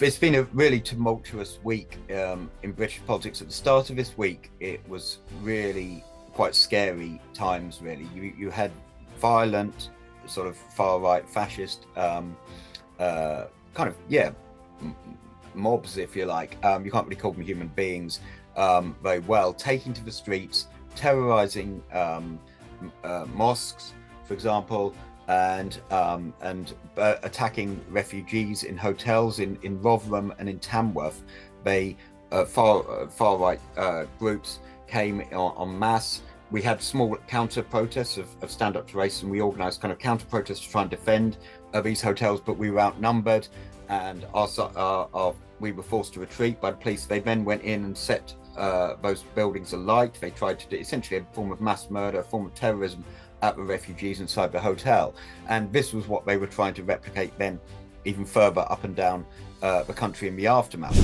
it's been a really tumultuous week in British politics. At the start of this week, it was really quite scary times. Really, you had violent, sort of far right fascist kind of mobs, if you like. You can't really call them human beings very well, taking to the streets, terrorizing mosques, for example, and attacking refugees in hotels in Rotherham and in Tamworth. They far right groups came en masse. We had small counter protests of Stand Up to Racism. We organised kind of counter protests to try and defend these hotels, but we were outnumbered, and we were forced to retreat by the police. They then went in and set those buildings alight. They tried to do essentially a form of mass murder, a form of terrorism at the refugees inside the hotel. And this was what they were trying to replicate then even further up and down the country in the aftermath.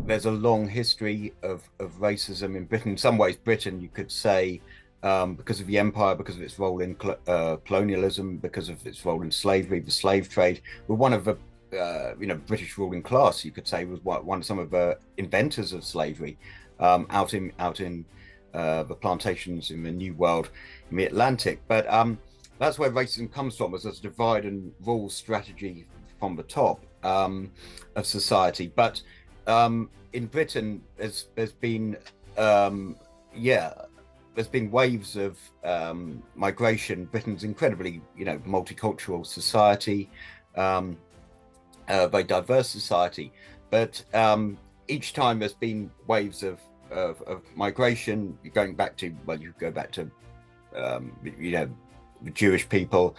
There's a long history of racism in Britain. In some ways, Britain, you could say, because of the empire, because of its role in colonialism, because of its role in slavery, the slave trade, we're one of the British ruling class, you could say, was one of some of the inventors of slavery out in the plantations in the New World, in the Atlantic. But that's where racism comes from, as a divide and rule strategy from the top of society. But in Britain, there's been waves of migration. Britain's incredibly, multicultural society, very diverse society. But each time there's been waves of migration, going back to, you go back to, the Jewish people,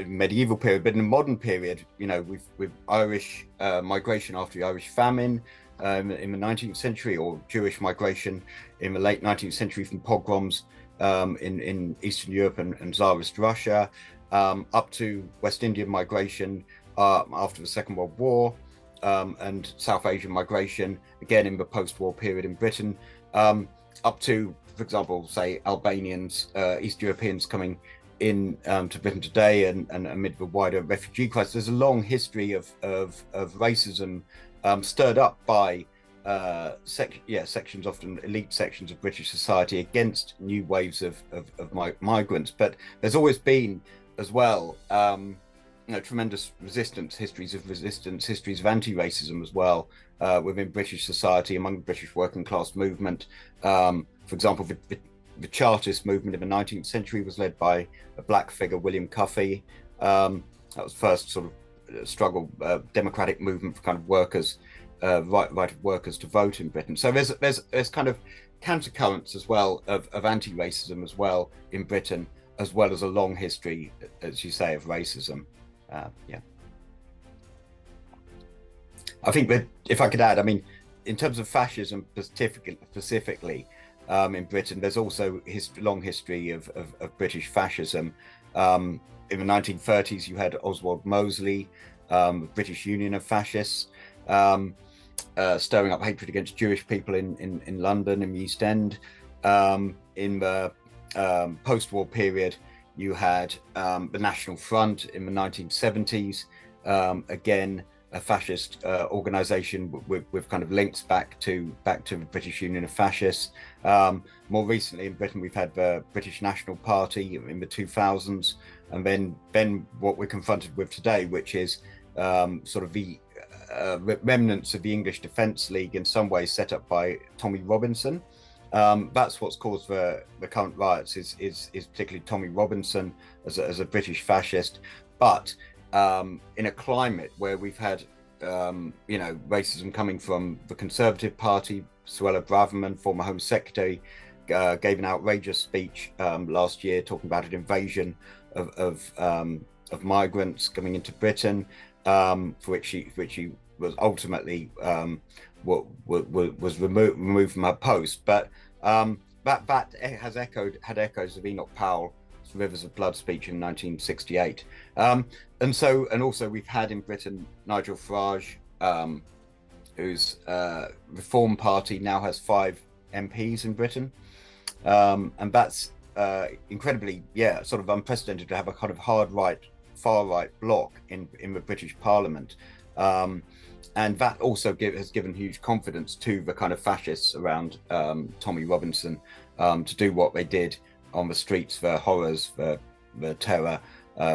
medieval period, but in the modern period, with Irish migration after the Irish famine in the 19th century, or Jewish migration in the late 19th century from pogroms in Eastern Europe and Tsarist Russia, up to West Indian migration after the Second World War, and South Asian migration, again in the post-war period in Britain, up to, for example, say Albanians, East Europeans coming in to Britain today, and amid the wider refugee crisis. There's a long history of racism stirred up by sections, often elite sections of British society, against new waves of migrants. But there's always been, as well, tremendous histories of anti-racism as well within British society, among the British working class movement. For example, the Chartist movement in the 19th century was led by a black figure, William Cuffey. That was the first sort of struggle, democratic movement for kind of workers, right of workers to vote in Britain. So there's kind of countercurrents as well of anti-racism as well in Britain, as well as a long history, as you say, of racism. I think that, if I could add, I mean, in terms of fascism specifically, in Britain, there's also long history of British fascism. In the 1930s, you had Oswald Mosley, British Union of Fascists, stirring up hatred against Jewish people in London, in the East End. In the post-war period, you had the National Front in the 1970s, again, a fascist organisation with kind of links back to the British Union of Fascists. More recently in Britain, we've had the British National Party in the 2000s, and then what we're confronted with today, which is sort of the remnants of the English Defence League, in some ways set up by Tommy Robinson. That's what's caused the current riots, is particularly Tommy Robinson as a British fascist. But in a climate where we've had racism coming from the Conservative Party, Suella Braverman, former Home Secretary, gave an outrageous speech last year talking about an invasion of migrants coming into Britain, for which she was ultimately was removed from her post. But that had echoes of Enoch Powell's Rivers of Blood speech in 1968. And also we've had in Britain Nigel Farage, whose Reform Party now has 5 MPs in Britain, and that's incredibly, sort of unprecedented to have a kind of far right bloc in the British Parliament. And that also has given huge confidence to the kind of fascists around Tommy Robinson to do what they did on the streets, the horrors, the terror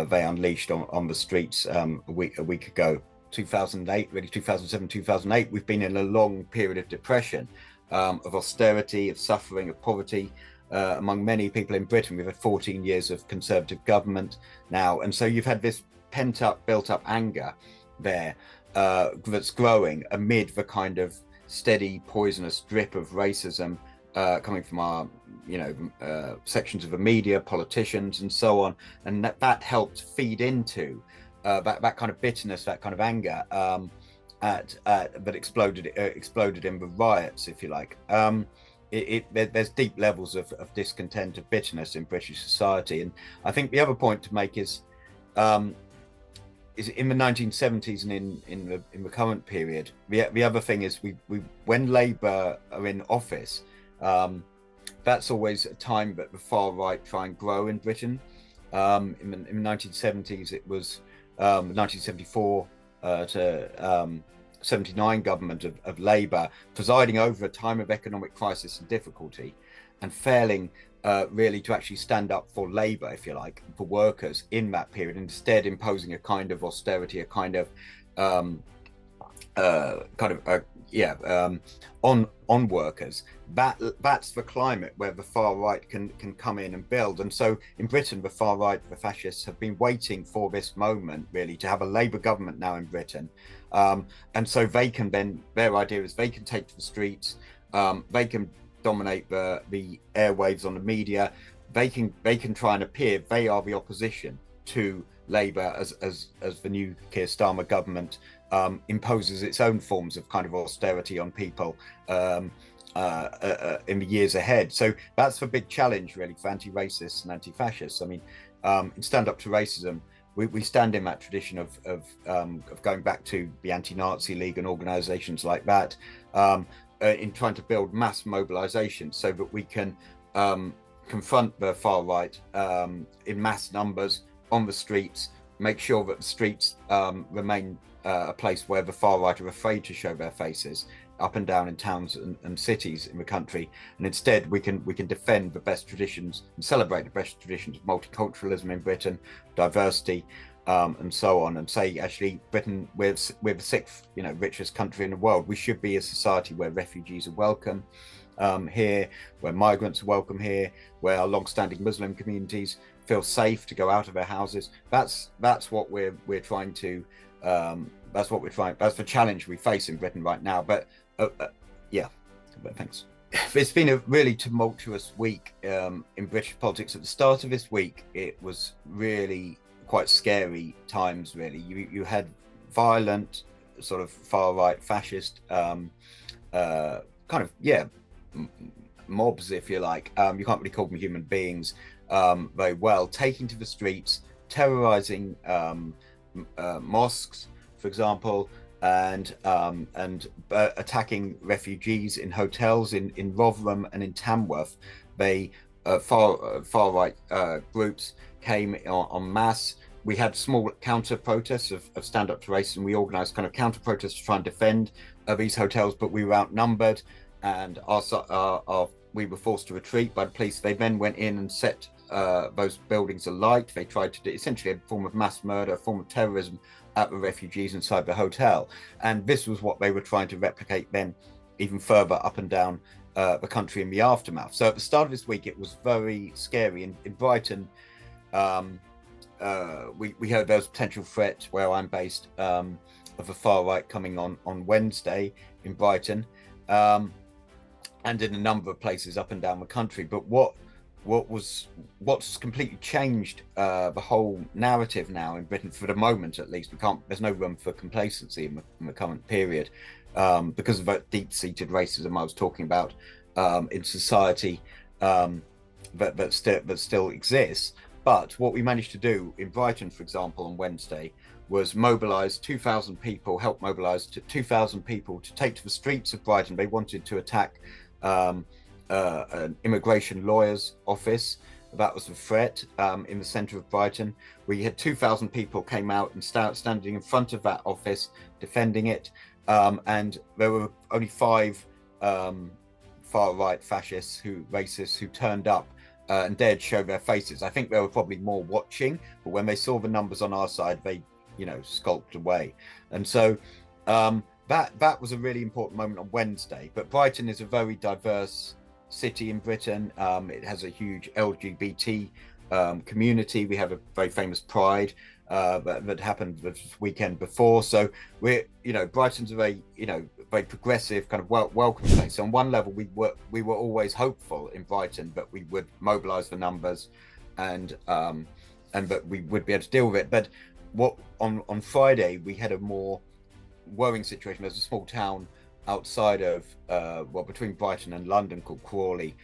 they unleashed on the streets a week ago. 2008, really 2007, 2008, we've been in a long period of depression, of austerity, of suffering, of poverty. Among many people in Britain, we've had 14 years of Conservative government now. And so you've had this built up anger there that's growing amid the kind of steady, poisonous drip of racism coming from our, sections of the media, politicians, and so on. And that helped feed into that kind of bitterness, that kind of anger that exploded in the riots, if you like. There's deep levels of discontent, of bitterness in British society. And I think the other point to make is in the 1970s and in the current period, the other thing is when Labour are in office, that's always a time that the far right try and grow in Britain. In the 1970s, it was 1974 to 79 government of Labour presiding over a time of economic crisis and difficulty, and failing really to actually stand up for Labour, if you like, for workers in that period, instead imposing a kind of austerity, a kind of on workers. That's the climate where the far right can come in and build. And so in Britain, the far right, the fascists, have been waiting for this moment really to have a Labour government now in Britain. And so they can then, their idea is they can take to the streets, they can dominate the airwaves on the media, they can try and appear they are the opposition to Labour as the new Keir Starmer government imposes its own forms of kind of austerity on people in the years ahead. So that's the big challenge really for anti-racists and anti-fascists. I mean, in Stand Up to Racism, we stand in that tradition of going back to the Anti-Nazi League and organisations like that, in trying to build mass mobilisation so that we can confront the far right in mass numbers on the streets, make sure that the streets remain a place where the far right are afraid to show their faces up and down in towns and cities in the country, and instead we can defend the best traditions and celebrate the best traditions of multiculturalism in Britain, diversity, and so on, and say actually Britain, we're the sixth richest country in the world. We should be a society where refugees are welcome here, where migrants are welcome here, where our long-standing Muslim communities feel safe to go out of their houses. That's what we're trying to that's the challenge we face in Britain right now. But thanks. It's been a really tumultuous week in British politics. At the start of this week, it was really quite scary times, really. You had violent, sort of far right fascist mobs, if you like. You can't really call them human beings very well, taking to the streets, terrorizing mosques, for example, and attacking refugees in hotels in Rotherham and in Tamworth. They far right groups came en masse. We had small counter protests of Stand Up to Racism. We organised kind of counter protests to try and defend these hotels, but we were outnumbered, and we were forced to retreat by the police. They then went in and set those buildings alight. They tried to do essentially a form of mass murder, a form of terrorism at the refugees inside the hotel. And this was what they were trying to replicate then even further up and down the country in the aftermath. So at the start of this week, it was very scary. In Brighton, we heard there was a potential threat where I'm based of the far right coming on Wednesday in Brighton, and in a number of places up and down the country. But what's completely changed the whole narrative now in Britain, for the moment at least, there's no room for complacency in the current period, because of that deep-seated racism I was talking about in society, that still exists. But what we managed to do in Brighton, for example, on Wednesday, was mobilise 2,000 people, help mobilise 2,000 people to take to the streets of Brighton. They wanted to attack an immigration lawyer's office that was the threat in the centre of Brighton. We had 2,000 people came out and standing in front of that office defending it, and there were only 5 far-right fascists, racists, who turned up and dared show their faces. I think there were probably more watching, but when they saw the numbers on our side, they, skulked away. And so that was a really important moment on Wednesday. But Brighton is a very diverse city in Britain. It has a huge LGBT community. We have a very famous Pride that happened the weekend before. So Brighton's a very, very progressive, kind of welcoming place. So on one level, we were always hopeful in Brighton that we would mobilise the numbers, and that we would be able to deal with it. But on Friday we had a more worrying situation. There's a small town outside of between Brighton and London called Crawley,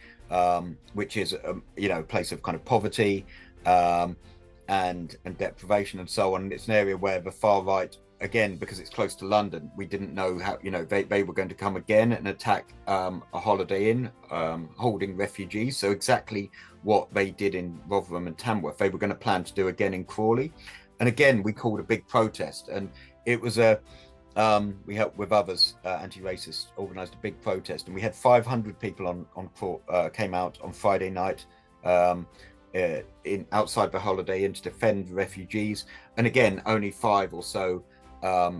which is a place of kind of poverty and deprivation and so on. It's an area where the far right, again, because it's close to London, we didn't know how they were going to come again and attack a Holiday Inn holding refugees. So exactly what they did in Rotherham and Tamworth, they were going to plan to do again in Crawley. And again, we called a big protest, and it was we helped with others, anti-racists, organised a big protest, and we had 500 people came out on Friday night outside the Holiday Inn to defend refugees. And again, only 5 or so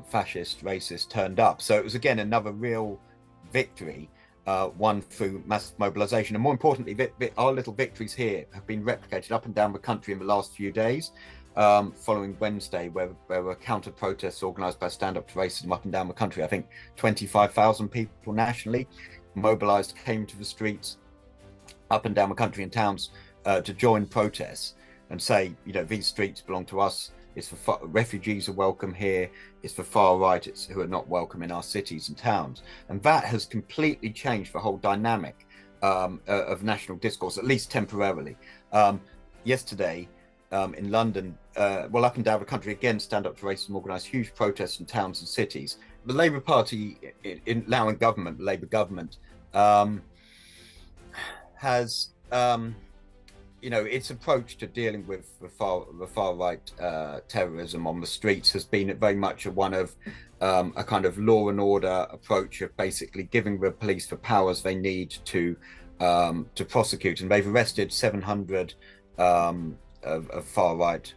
fascist racists turned up. So it was again another real victory, won through mass mobilisation. And more importantly, our little victories here have been replicated up and down the country in the last few days. Following Wednesday, where there were counter protests organised by Stand Up to Racism up and down the country. I think 25,000 people nationally mobilised, came to the streets up and down the country and towns to join protests and say, these streets belong to us. It's for refugees are welcome here. It's for far right who are not welcome in our cities and towns. And that has completely changed the whole dynamic of national discourse, at least temporarily. Yesterday, in London, up and down the country, again, Stand Up to Racism organised huge protests in towns and cities. The Labour Party, now in government, the Labour government, has, its approach to dealing with the far right terrorism on the streets has been very much one of a kind of law and order approach of basically giving the police the powers they need to prosecute. And they've arrested 700 of far right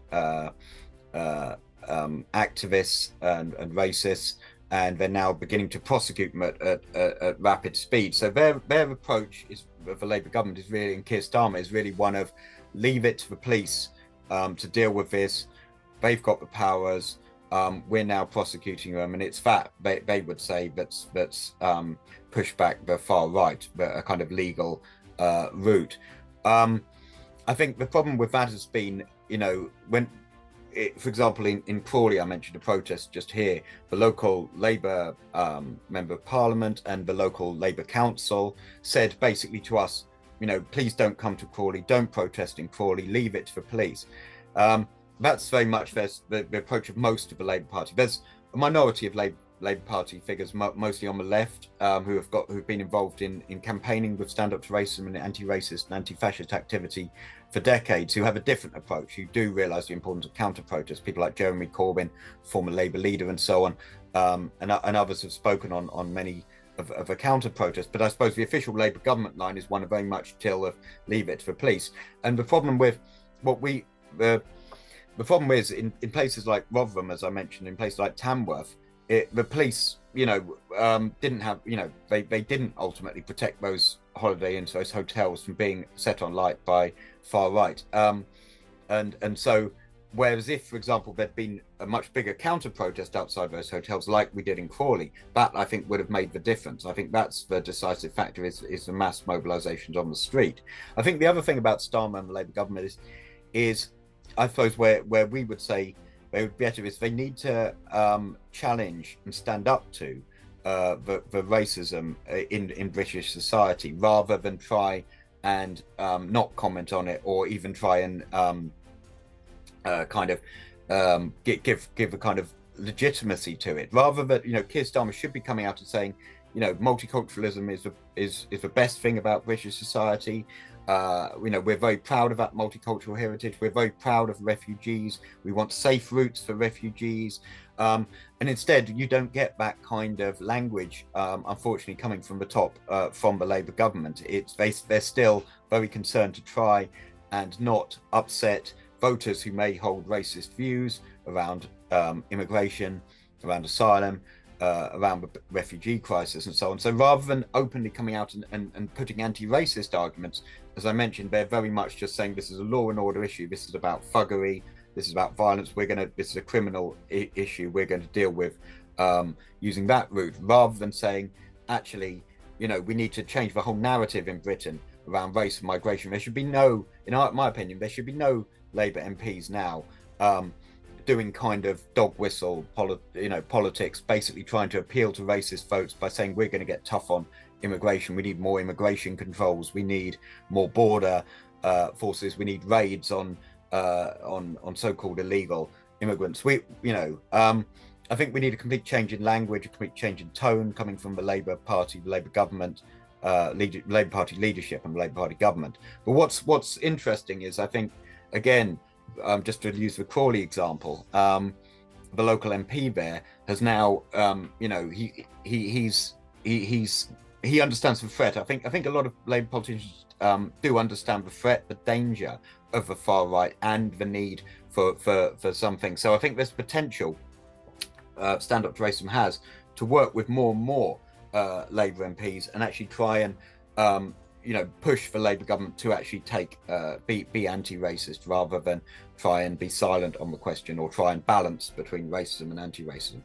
activists and racists, and they're now beginning to prosecute them at rapid speed. So their approach of the Labour government is really, and Keir Starmer is really one of leave it to the police to deal with this. They've got the powers. We're now prosecuting them, and it's that they would say that's push back the far right, a kind of legal route. I think the problem with that has been, for example, in Crawley, I mentioned a protest just here. The local Labour member of Parliament and the local Labour council said basically to us, please don't come to Crawley, don't protest in Crawley, leave it to the police. That's very much the approach of most of the Labour Party. There's a minority of Labour Party figures, mostly on the left, who've been involved in campaigning with Stand Up to Racism and anti-racist and anti-fascist activity for decades, who have a different approach, who do realise the importance of counter-protest. People like Jeremy Corbyn, former Labour leader, and so on, and others have spoken on many of a counter-protest. But I suppose the official Labour government line is one of very much still of leave it to the police. And the problem with the problem is in places like Rotherham, as I mentioned, in places like Tamworth, the police, didn't have, they didn't ultimately protect those Holiday Inns, those hotels, from being set on light by far right. And so, whereas if, for example, there'd been a much bigger counter protest outside those hotels, like we did in Crawley, that I think would have made the difference. I think that's the decisive factor, is the mass mobilisations on the street. I think the other thing about Starmer and the Labour government is I suppose where we would say they would be better is they need to challenge and stand up to the racism in British society, rather than try and not comment on it, or even try and give a kind of legitimacy to it. Rather than, Keir Starmer should be coming out and saying, multiculturalism is the best thing about British society. We're very proud of that multicultural heritage. We're very proud of refugees. We want safe routes for refugees. And instead, you don't get that kind of language, unfortunately, coming from the top, from the Labour government. They're still very concerned to try and not upset voters who may hold racist views around immigration, around asylum, around the refugee crisis and so on. So rather than openly coming out and putting anti-racist arguments, as I mentioned, they're very much just saying this is a law and order issue. This is about thuggery. This is about violence. This is a criminal issue. We're going to deal with using that route, rather than saying, actually, we need to change the whole narrative in Britain around race and migration. There should be no, in my opinion, there should be no Labour MPs now doing kind of dog whistle politics, basically trying to appeal to racist votes by saying we're going to get tough on immigration. We need more immigration controls. We need more border forces. We need raids on so-called illegal immigrants. I think we need a complete change in language, a complete change in tone coming from the Labour Party, the Labour government, Labour Party leadership and the Labour Party government. But what's interesting is, I think, again, just to use the Crawley example, the local MP there has now, he understands the threat. I think a lot of Labour politicians do understand the threat, the danger of the far right, and the need for something. So I think there's potential. Stand Up to Racism has to work with more and more Labour MPs and actually try and push for Labour government to actually be anti-racist, rather than try and be silent on the question or try and balance between racism and anti-racism.